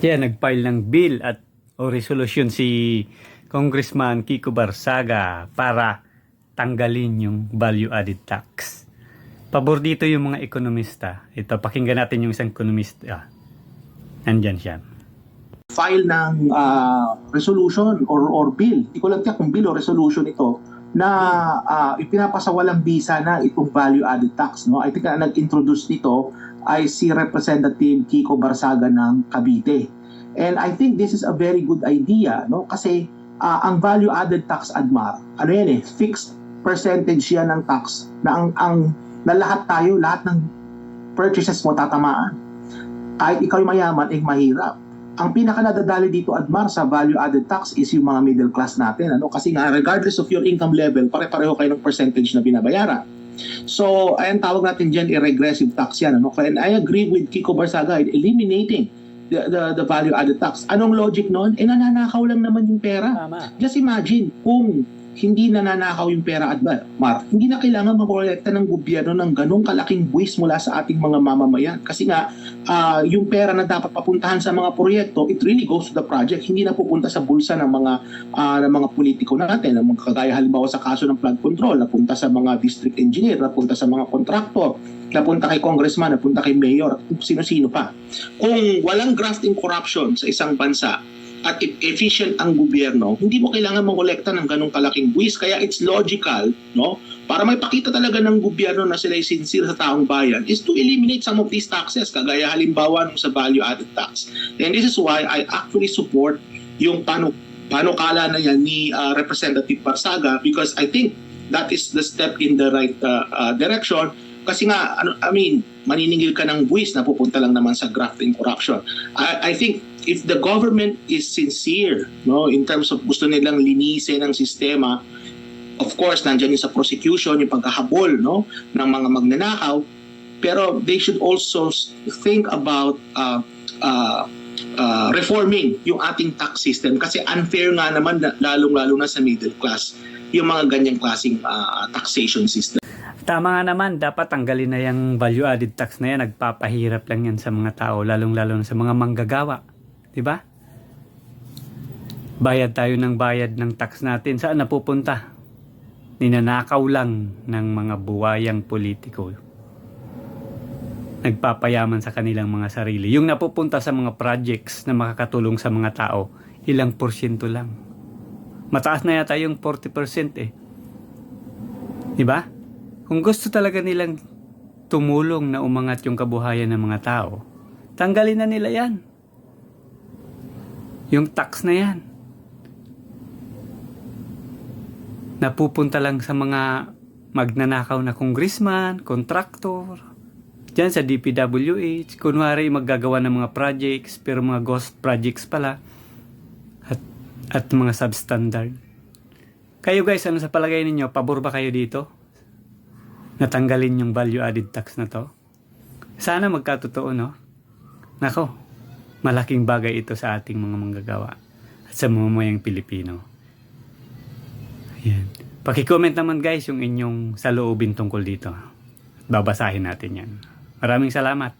Yan, nag-file ng bill o resolution si Congressman Kiko Barsaga para tanggalin yung value added tax. Pabor dito yung mga ekonomista. Ito, pakinggan natin yung isang ekonomista. Nandyan siya. File ng resolution or bill. Hindi ko lang tiyak kung bill o resolution ito na ipinapasawalang bisa na itong value added tax. No? I think na nag-introduce nito ay si Representative Kiko Barsaga ng Cavite. And I think this is a very good idea, no? Kasi ang value added tax, Admar, ano yan fixed percentage yan ng tax na na lahat ng purchases mo tatamaan. Kahit ikaw yung mayaman, mahirap. Ang pinaka nadadali dito, Admar, sa value added tax is yung mga middle class natin, ano? Kasi nga regardless of your income level, pare-pareho kayo ng percentage na binabayaran. So, ayan tawag natin dyan, regressive tax yan, ano? And I agree with Kiko Barsaga in eliminating the value added tax. Anong logic nun? Nananakaw lang naman yung pera. Tama. Just imagine kung hindi nananakaw yung pera, Admar, hindi na kailangan makolekta ng gobyerno ng ganong kalaking buwis mula sa ating mga mamamayan. Kasi nga, yung pera na dapat papuntahan sa mga proyekto, it really goes to the project. Hindi na pupunta sa bulsa ng mga politiko natin. Ng mga kagaya halimbawa sa kaso ng flood control, napunta sa mga district engineer, napunta sa mga contractor, napunta kay congressman, napunta kay mayor, sino-sino pa. Kung walang graft and corruption sa isang bansa, at efficient ang gobyerno, hindi mo kailangan mangolekta ng ganong kalaking buwis. Kaya it's logical, no? Para may pakita talaga ng gobyerno na sila ay sincere sa taong bayan is to eliminate some of these taxes, kagaya halimbawa nung sa value added tax. And this is why I actually support yung panukala na yan ni Representative Barsaga, because I think that is the step in the right direction. Kasi nga, maniningil ka ng buwis na pupunta lang naman sa graft and corruption. I think if the government is sincere, no, in terms of gusto nilang linisin ang sistema, of course, nandiyan yung sa prosecution, yung pagkahabol, no, ng mga magnanakaw, pero they should also think about reforming yung ating tax system, kasi unfair nga naman, lalong-lalo na sa middle class, yung mga ganyang klaseng taxation system. Tama nga naman, dapat tanggalin na yung value added tax na yan. Nagpapahirap lang yan sa mga tao, lalong-lalo na sa mga manggagawa. Diba? Bayad tayo ng bayad ng tax natin. Saan napupunta? Ninanakaw lang ng mga buwayang politiko. Nagpapayaman sa kanilang mga sarili. Yung napupunta sa mga projects na makakatulong sa mga tao, ilang porsyento lang. Mataas na yata yung 40% eh. Diba? Kung gusto talaga nilang tumulong na umangat yung kabuhayan ng mga tao, tanggalin na nila yan. Yung tax na yan. Napupunta lang sa mga magnanakaw na congressman, contractor, dyan sa DPWH, kunwari maggagawa ng mga projects, pero mga ghost projects pala, at mga substandard. Kayo guys, ano sa palagay ninyo? Pabor ba kayo dito? Natanggalin yung value added tax na to? Sana magkatotoo, no? Nako, malaking bagay ito sa ating mga manggagawa at sa mamamayang Pilipino. Ayan. Paki-comment naman guys yung inyong saloobin tungkol dito. Babasahin natin yan. Maraming salamat.